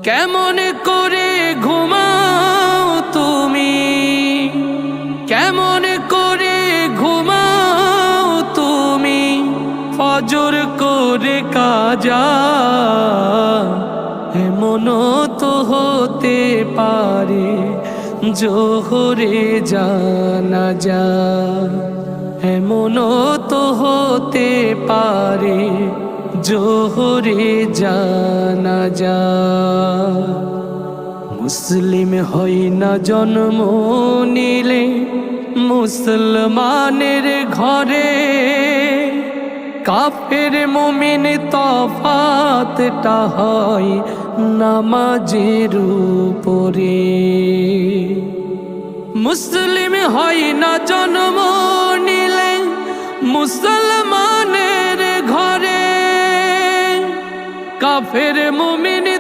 কেমন করে ঘুমাও তুমি, কেমন করে ঘুমাও তুমি, ফজর করে কাজা। এমনও তো হতে পারে জোহরে জানাজা, এমনও তো হতে পারে জোহরে জানাজা। মুসলিম হই না জন্ম নিলে মুসলমানের ঘরে, কাফের মুমিন তফাতটা হয় নামাজের উপরে। মুসলিম হয় না জন্ম নিলে মুসলমানের ঘরে, কাফের মুমিন